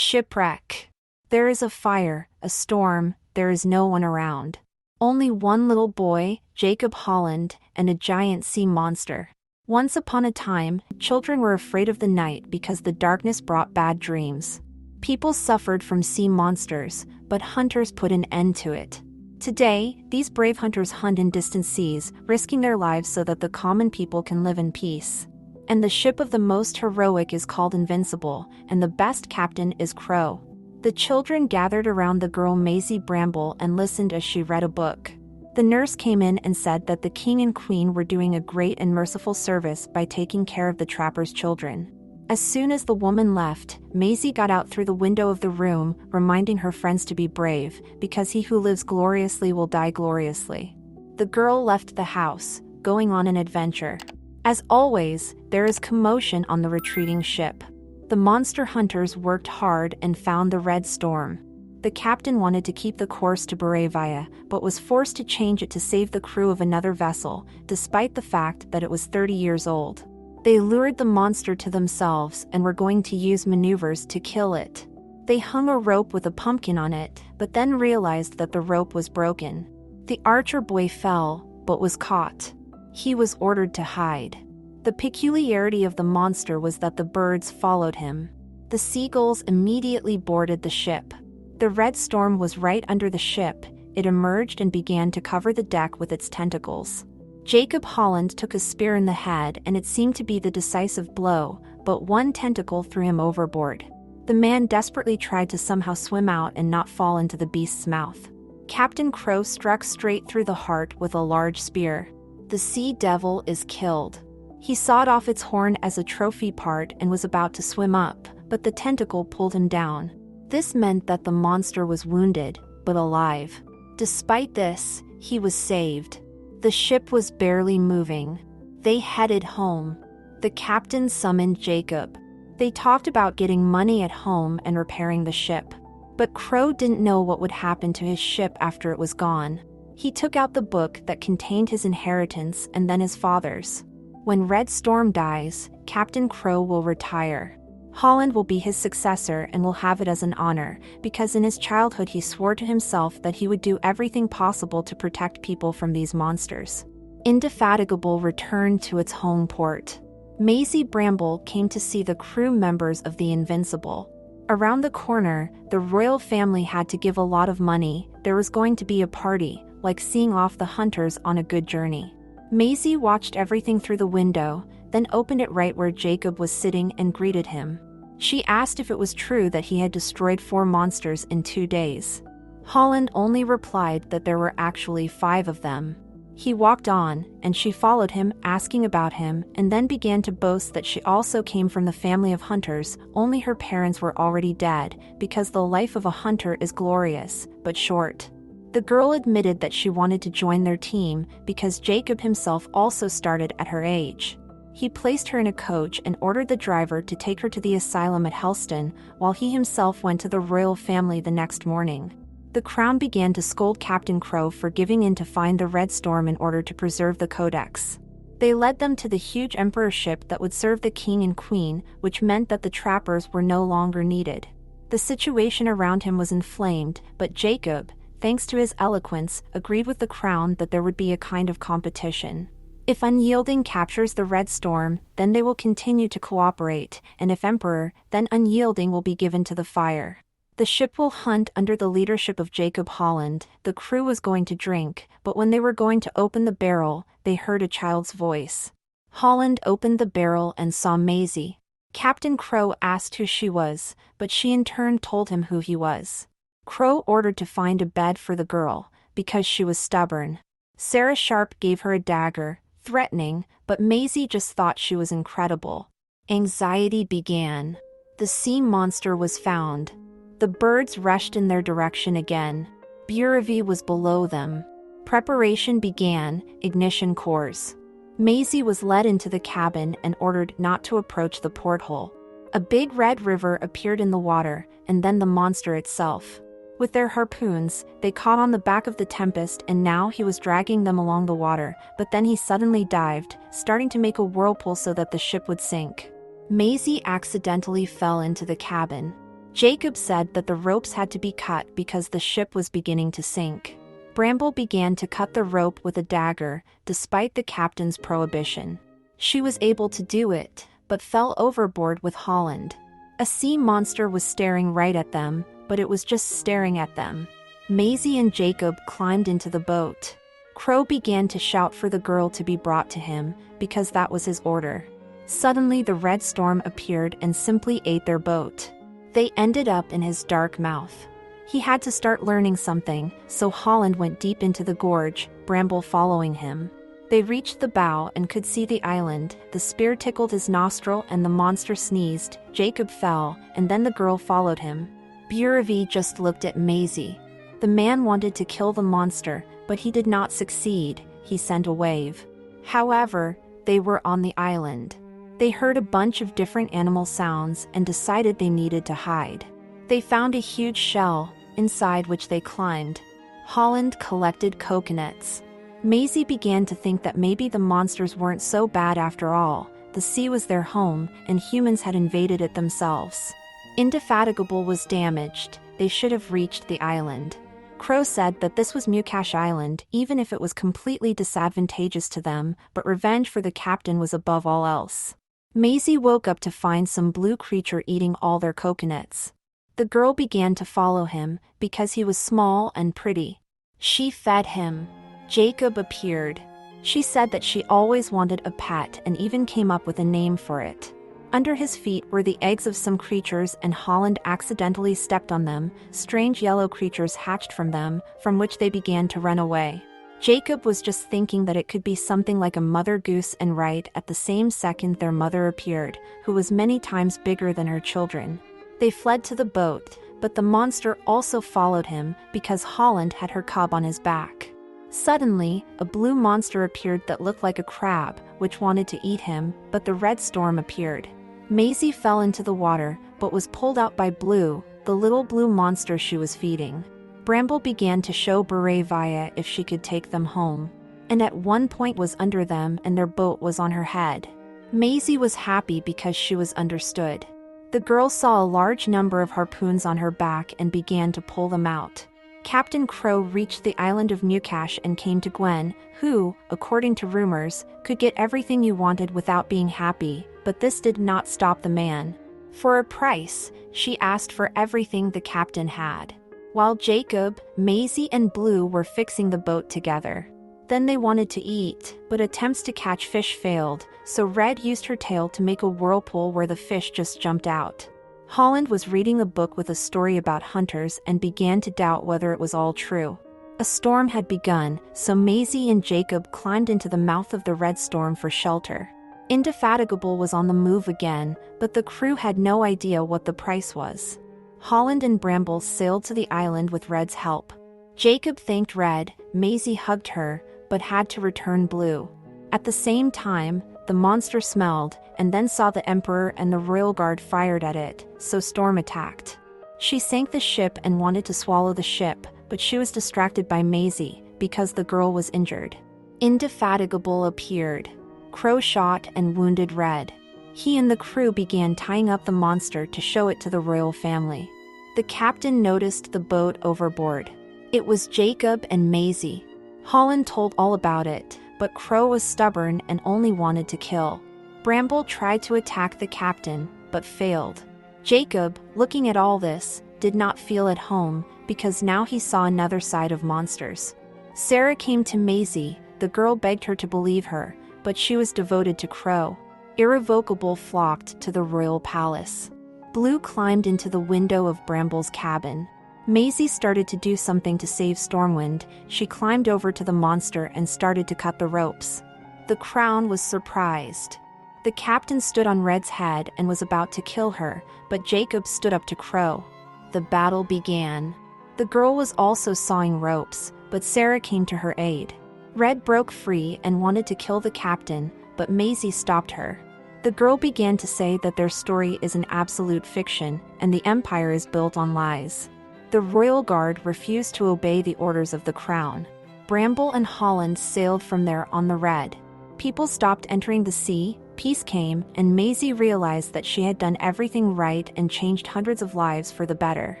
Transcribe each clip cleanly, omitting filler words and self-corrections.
Shipwreck. There is a fire, a storm, there is no one around. Only one little boy, Jacob Holland, and a giant sea monster. Once upon a time, children were afraid of the night because the darkness brought bad dreams. People suffered from sea monsters, but hunters put an end to it. Today, these brave hunters hunt in distant seas, risking their lives so that the common people can live in peace. And the ship of the most heroic is called Invincible, and the best captain is Crow. The children gathered around the girl Maisie Bramble and listened as she read a book. The nurse came in and said that the king and queen were doing a great and merciful service by taking care of the trappers' children. As soon as the woman left, Maisie got out through the window of the room, reminding her friends to be brave, because he who lives gloriously will die gloriously. The girl left the house, going on an adventure. As always, there is commotion on the retreating ship. The monster hunters worked hard and found the red storm. The captain wanted to keep the course to Barevia, but was forced to change it to save the crew of another vessel, despite the fact that it was 30 years old. They lured the monster to themselves and were going to use maneuvers to kill it. They hung a rope with a pumpkin on it, but then realized that the rope was broken. The archer boy fell, but was caught. He was ordered to hide. The peculiarity of the monster was that the birds followed him. The seagulls immediately boarded the ship. The red storm was right under the ship. It emerged and began to cover the deck with its tentacles. Jacob Holland took a spear in the head, and it seemed to be the decisive blow, but one tentacle threw him overboard. The man desperately tried to somehow swim out and not fall into the beast's mouth. Captain Crow struck straight through the heart with a large spear. The sea devil is killed. He sawed off its horn as a trophy part and was about to swim up, but the tentacle pulled him down. This meant that the monster was wounded, but alive. Despite this, he was saved. The ship was barely moving. They headed home. The captain summoned Jacob. They talked about getting money at home and repairing the ship. But Crow didn't know what would happen to his ship after it was gone. He took out the book that contained his inheritance and then his father's. When Red Storm dies, Captain Crow will retire. Holland will be his successor and will have it as an honor, because in his childhood he swore to himself that he would do everything possible to protect people from these monsters. Indefatigable returned to its home port. Maisie Bramble came to see the crew members of the Invincible. Around the corner, the royal family had to give a lot of money. There was going to be a party, like seeing off the hunters on a good journey. Maisie watched everything through the window, then opened it right where Jacob was sitting and greeted him. She asked if it was true that he had destroyed 4 monsters in 2 days. Holland only replied that there were actually 5 of them. He walked on, and she followed him, asking about him, and then began to boast that she also came from the family of hunters, only her parents were already dead, because the life of a hunter is glorious, but short. The girl admitted that she wanted to join their team because Jacob himself also started at her age. He placed her in a coach and ordered the driver to take her to the asylum at Helston, while he himself went to the royal family the next morning. The Crown began to scold Captain Crow for giving in to find the Red Storm in order to preserve the Codex. They led them to the huge emperor ship that would serve the king and queen, which meant that the trappers were no longer needed. The situation around him was inflamed, but Jacob, thanks to his eloquence, agreed with the Crown that there would be a kind of competition. If Unyielding captures the Red Storm, then they will continue to cooperate, and if Emperor, then Unyielding will be given to the fire. The ship will hunt under the leadership of Jacob Holland. The crew was going to drink, but when they were going to open the barrel, they heard a child's voice. Holland opened the barrel and saw Maisie. Captain Crow asked who she was, but she in turn told him who he was. Crow ordered to find a bed for the girl, because she was stubborn. Sarah Sharp gave her a dagger, threatening, but Maisie just thought she was incredible. Anxiety began. The sea monster was found. The birds rushed in their direction again. Barevia was below them. Preparation began, ignition course. Maisie was led into the cabin and ordered not to approach the porthole. A big red river appeared in the water, and then the monster itself. With their harpoons, they caught on the back of the Tempest, and now he was dragging them along the water, but then he suddenly dived, starting to make a whirlpool so that the ship would sink. Maisie accidentally fell into the cabin. Jacob said that the ropes had to be cut because the ship was beginning to sink. Bramble began to cut the rope with a dagger, despite the captain's prohibition. She was able to do it, but fell overboard with Holland. A sea monster was staring right at them, but it was just staring at them. Maisie and Jacob climbed into the boat. Crow began to shout for the girl to be brought to him, because that was his order. Suddenly the red storm appeared and simply ate their boat. They ended up in his dark mouth. He had to start learning something, so Holland went deep into the gorge, Bramble following him. They reached the bow and could see the island. The spear tickled his nostril and the monster sneezed. Jacob fell, and then the girl followed him. Buravi just looked at Maisie. The man wanted to kill the monster, but he did not succeed. He sent a wave. However, they were on the island. They heard a bunch of different animal sounds and decided they needed to hide. They found a huge shell, inside which they climbed. Holland collected coconuts. Maisie began to think that maybe the monsters weren't so bad after all. The sea was their home, and humans had invaded it themselves. Indefatigable was damaged. They should have reached the island. Crow said that this was Mukash Island, even if it was completely disadvantageous to them, but revenge for the captain was above all else. Maisie woke up to find some blue creature eating all their coconuts. The girl began to follow him, because he was small and pretty. She fed him. Jacob appeared. She said that she always wanted a pet and even came up with a name for it. Under his feet were the eggs of some creatures, and Holland accidentally stepped on them. Strange yellow creatures hatched from them, from which they began to run away. Jacob was just thinking that it could be something like a mother goose, and right at the same second their mother appeared, who was many times bigger than her children. They fled to the boat, but the monster also followed him because Holland had her cub on his back. Suddenly, a blue monster appeared that looked like a crab, which wanted to eat him, but the red storm appeared. Maisie fell into the water, but was pulled out by Blue, the little blue monster she was feeding. Bramble began to show Buravaya if she could take them home, and at one point was under them and their boat was on her head. Maisie was happy because she was understood. The girl saw a large number of harpoons on her back and began to pull them out. Captain Crow reached the island of Mukash and came to Gwen, who, according to rumors, could get everything you wanted without being happy, but this did not stop the man. For a price, she asked for everything the captain had. While Jacob, Maisie and Blue were fixing the boat together. Then they wanted to eat, but attempts to catch fish failed, so Red used her tail to make a whirlpool where the fish just jumped out. Holland was reading a book with a story about hunters and began to doubt whether it was all true. A storm had begun, so Maisie and Jacob climbed into the mouth of the red storm for shelter. Indefatigable was on the move again, but the crew had no idea what the price was. Holland and Bramble sailed to the island with Red's help. Jacob thanked Red, Maisie hugged her, but had to return Blue. At the same time, the monster smelled, and then saw the Emperor and the Royal Guard fired at it, so Storm attacked. She sank the ship and wanted to swallow the ship, but she was distracted by Maisie, because the girl was injured. Indefatigable appeared. Crow shot and wounded Red. He and the crew began tying up the monster to show it to the royal family. The captain noticed the boat overboard. It was Jacob and Maisie. Holland told all about it, but Crow was stubborn and only wanted to kill. Bramble tried to attack the captain, but failed. Jacob, looking at all this, did not feel at home, because now he saw another side of monsters. Sarah came to Maisie. The girl begged her to believe her, but she was devoted to Crow. Irrevocable flocked to the royal palace. Blue climbed into the window of Bramble's cabin. Maisie started to do something to save Stormwind. She climbed over to the monster and started to cut the ropes. The crown was surprised. The captain stood on Red's head and was about to kill her, but Jacob stood up to Crow. The battle began. The girl was also sawing ropes, but Sarah came to her aid. Red broke free and wanted to kill the captain, but Maisie stopped her. The girl began to say that their story is an absolute fiction, and the empire is built on lies. The royal guard refused to obey the orders of the crown. Bramble and Holland sailed from there on the Red. People stopped entering the sea, Peace came, and Maisie realized that she had done everything right and changed hundreds of lives for the better.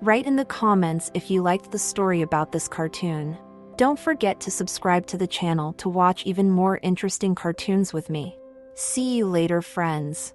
Write in the comments if you liked the story about this cartoon. Don't forget to subscribe to the channel to watch even more interesting cartoons with me. See you later, friends.